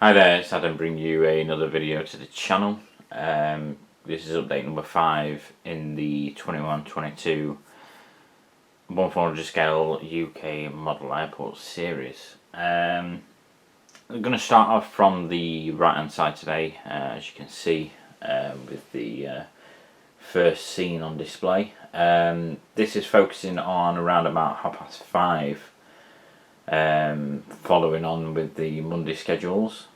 Hi there, it's Adam bringing you another video to the channel. This is update number 5 in the 21-22 1/400 scale UK model airport series. I'm going to start off from the right hand side today, as you can see, with the first scene on display. This is focusing on around about 5:30, following on with the Monday schedules.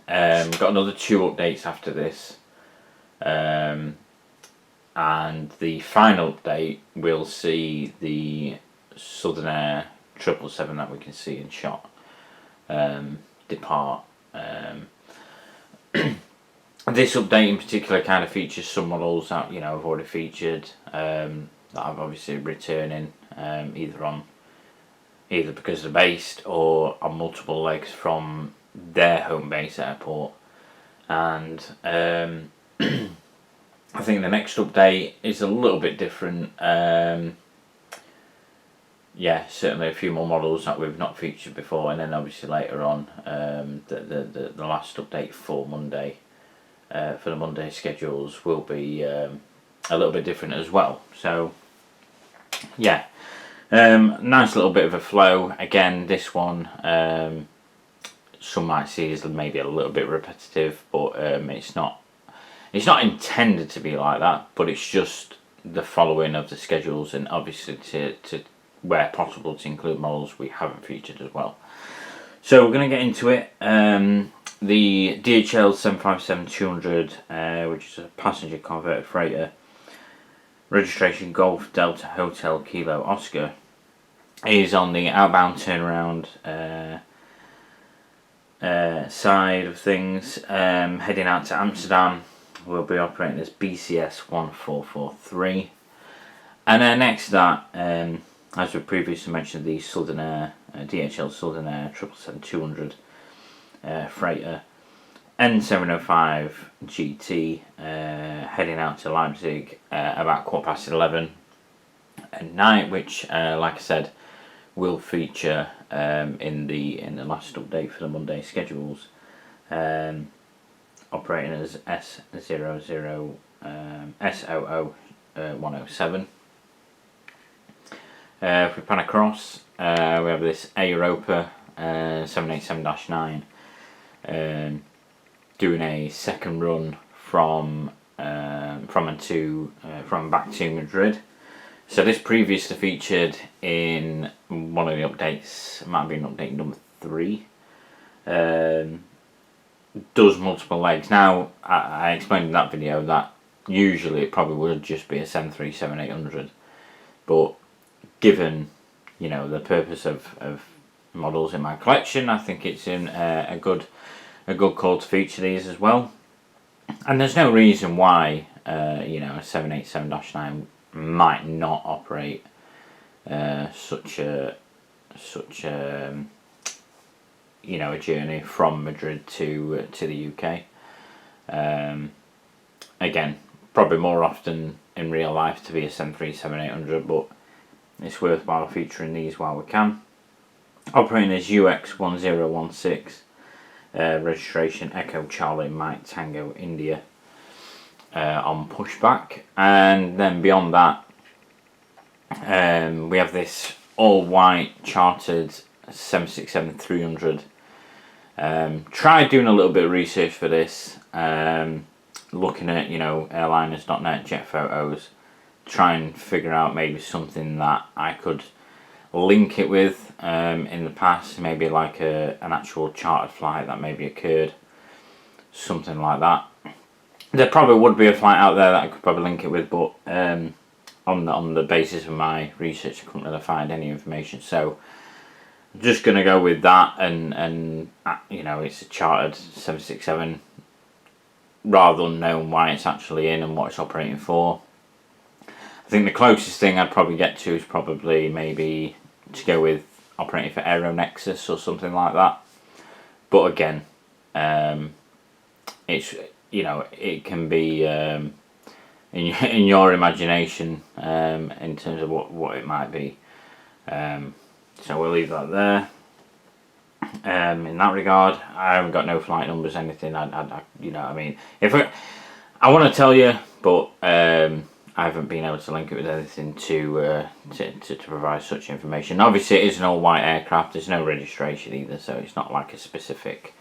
Got another 2 updates after this, and the final update we'll see the Southern Air 777 that we can see in shot depart. This update in particular kind of features some models that I've already featured, that I've obviously returning, either because they're based or on multiple legs from their home base airport. And I think the next update is a little bit different. Certainly a few more models that we've not featured before, and then obviously later on the last update for Monday, for the Monday schedules, will be a little bit different as well. So nice little bit of a flow. Again, this one some might see as maybe a little bit repetitive, but it's not intended to be like that, but it's just the following of the schedules, and obviously to where possible to include models we haven't featured as well. So we're going to get into it. The DHL 757-200, which is a passenger converted freighter, registration Golf Delta Hotel Kilo Oscar, is on the outbound turnaround side of things, heading out to Amsterdam. We'll be operating as BCS 1443, and then next to that, as we previously mentioned, the Southern Air DHL Southern Air 777-200 freighter N705 GT, heading out to Leipzig about 11:15 at night, which like I said will feature in the last update for the Monday schedules, operating as S00 SOO 107. If we pan across, we have this Aeropa 787-9 doing a second run from back to Madrid. So this previously featured in one of the updates, it might have been update number 3, does multiple legs. Now, I explained in that video that usually it probably would just be a 737-800, but given the purpose of models in my collection, I think it's in a good call to feature these as well. And there's no reason why a 787-9 might not operate such a journey from Madrid to the UK. Again, probably more often in real life to be a 737-800, but it's worthwhile featuring these while we can. Operating as UX1016, registration Echo Charlie Mike Tango India, on pushback. And then beyond that, we have this all white chartered 767-300. Tried doing a little bit of research for this, looking at airliners.net jet photos, try and figure out maybe something that I could link it with in the past, maybe like an actual chartered flight that maybe occurred, something like that. There probably would be a flight out there that I could probably link it with, but on the basis of my research I couldn't really find any information, so I'm just going to go with that, and it's a chartered 767, rather unknown why it's actually in and what it's operating for. I think the closest thing I'd probably get to is probably maybe to go with operating for Aeronexus or something like that. But again, it's it can be in your imagination in terms of what it might be. So we'll leave that there. in that regard. I haven't got no flight numbers, anything. I you know, I mean, if I want to tell you, but I haven't been able to link it with anything to provide such information. Obviously, it is an all-white aircraft. There's no registration either, so it's not like a specific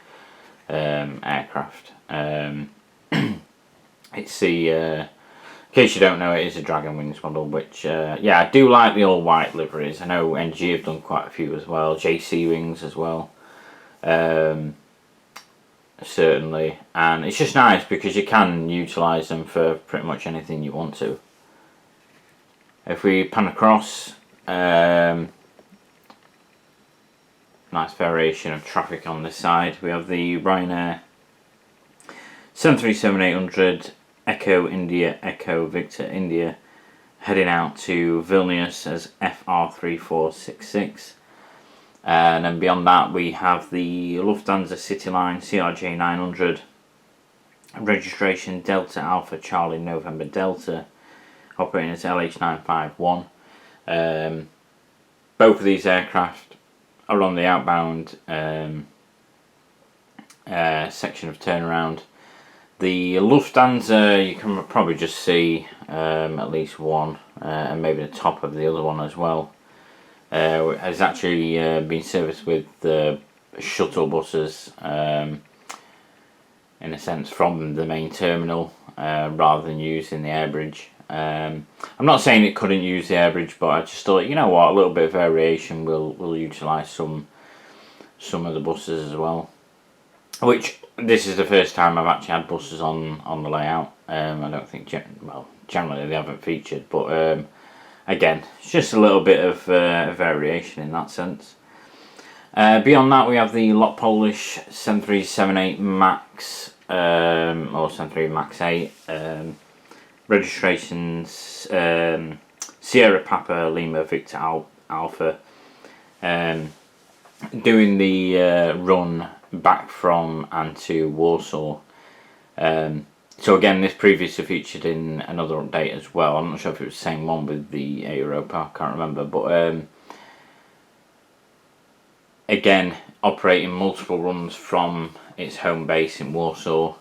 aircraft. It's the in case you don't know, it is a Dragon Wings model, which yeah, I do like the all-white liveries. I know NG have done quite a few as well. JC Wings as well. Certainly, and it's just nice because you can utilise them for pretty much anything you want to. If we pan across, nice variation of traffic on this side. We have the Ryanair 737-800 Echo India Echo Victor India heading out to Vilnius as FR3466. And then beyond that we have the Lufthansa CityLine CRJ 900, registration Delta Alpha Charlie November Delta, operating as LH951. Both of these aircraft are on the outbound section of turnaround. The Lufthansa, you can probably just see at least one, and maybe the top of the other one as well. Has actually been serviced with shuttle buses, in a sense, from the main terminal, rather than using the air bridge. I'm not saying it couldn't use the air bridge, but I just thought, you know what, a little bit of variation will utilise some of the buses as well. Which, this is the first time I've actually had buses on the layout. I don't think, generally they haven't featured, but again, it's just a little bit of variation in that sense. Beyond that, we have the Lot Polish 7378 Max, or 73 Max 8, registrations Sierra Papa Lima Victor Alpha, doing the run back from and to Warsaw. So again, this previously featured in another update as well. I'm not sure if it was the same one with the Air Europa, I can't remember, but again, operating multiple runs from its home base in Warsaw.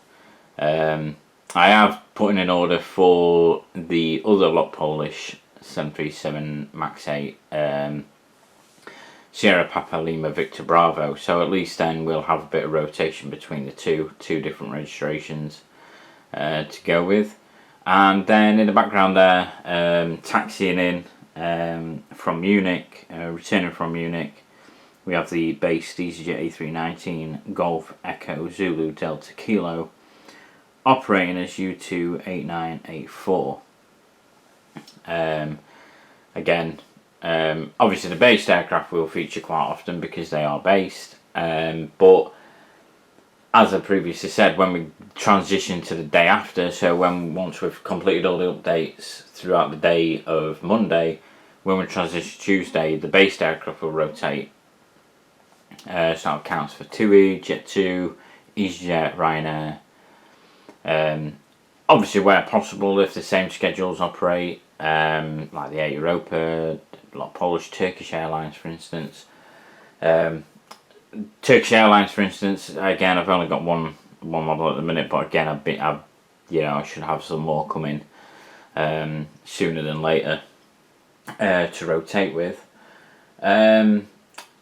I have put in an order for the other Lot Polish 737 Max 8 Sierra Papa Lima Victor Bravo, so at least then we'll have a bit of rotation between the two different registrations to go with. And then in the background there, taxiing in from Munich, returning from Munich, we have the base EasyJet A319 Golf Echo Zulu Delta Kilo, operating as U28984. Again, obviously the based aircraft will feature quite often because they are based, but as I previously said, when we transition to the day after, so once we've completed all the updates throughout the day of Monday, when we transition to Tuesday, the based aircraft will rotate. So that counts for TUI, Jet2, EasyJet, Ryanair. Obviously, where possible, if the same schedules operate, like the Air Europa, Lot Polish, Turkish Airlines, for instance. Turkish Airlines, for instance, again, I've only got one model at the minute, but again, I should have some more coming sooner than later to rotate with.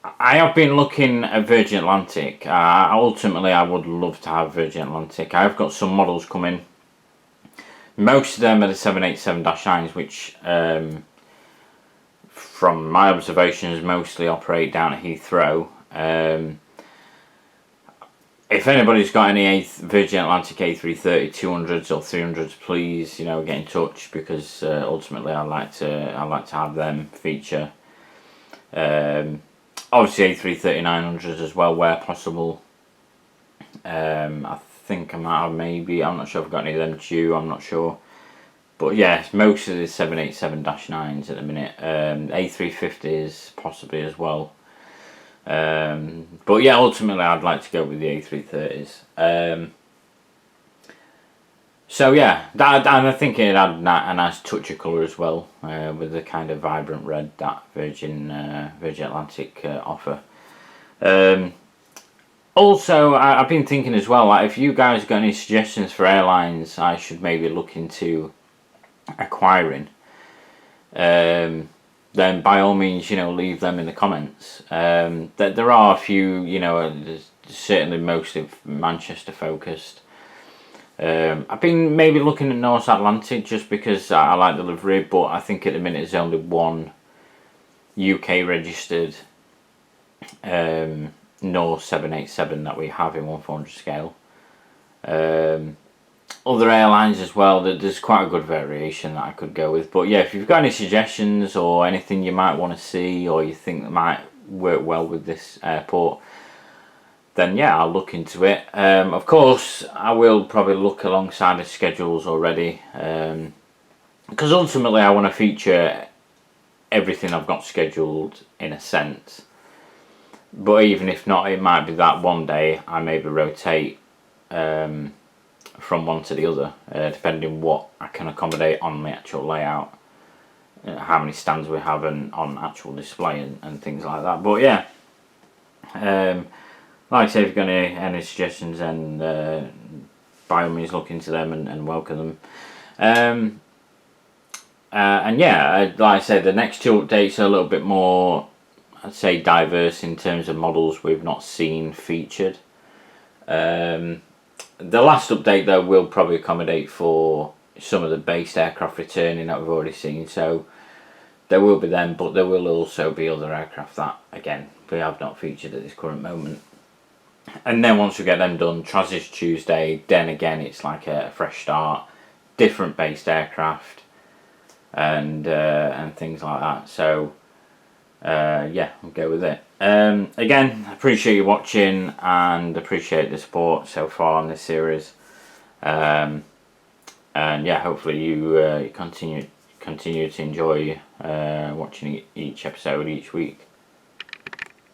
I have been looking at Virgin Atlantic. Ultimately, I would love to have Virgin Atlantic. I've got some models coming. Most of them are the 787-9s, which, from my observations, mostly operate down at Heathrow. If anybody's got any Virgin Atlantic A330 200s or 300s, please, get in touch, because ultimately I'd like to have them feature. Obviously A330-900s as well, where possible. I think I might have, maybe, I'm not sure if I've got any of them due, I'm not sure. But yeah, most of the 787-9s at the minute. A350s possibly as well. But yeah, ultimately I'd like to go with the A330s. So yeah, and I think it had a nice touch of colour as well, with the kind of vibrant red that Virgin Atlantic offer. Also, I've been thinking as well, like if you guys got any suggestions for airlines I should maybe look into acquiring, then by all means, leave them in the comments. There are a few, certainly mostly Manchester focused. I've been maybe looking at North Atlantic just because I like the livery, but I think at the minute there's only one UK registered North 787 that we have in 1/400 scale. Other airlines as well, there's quite a good variation that I could go with. But yeah, if you've got any suggestions or anything you might want to see or you think that might work well with this airport, then yeah, I'll look into it. Of course, I will probably look alongside the schedules already, because ultimately I want to feature everything I've got scheduled in a sense. But even if not, it might be that one day I maybe rotate from one to the other, depending what I can accommodate on the actual layout, how many stands we have and on actual display and things like that. But yeah, like I say, if you've got any suggestions, then by all means look into them and welcome them. And yeah, like I said, the next two updates are a little bit more, I'd say, diverse in terms of models we've not seen featured. The last update though will probably accommodate for some of the based aircraft returning that we've already seen, so there will be them, but there will also be other aircraft that again we have not featured at this current moment. And then once we get them done, Transition Tuesday, then again it's like a fresh start, different based aircraft and things like that. So yeah, we'll go with it. Again, appreciate you watching and appreciate the support so far on this series. And yeah, hopefully you continue to enjoy watching each episode each week.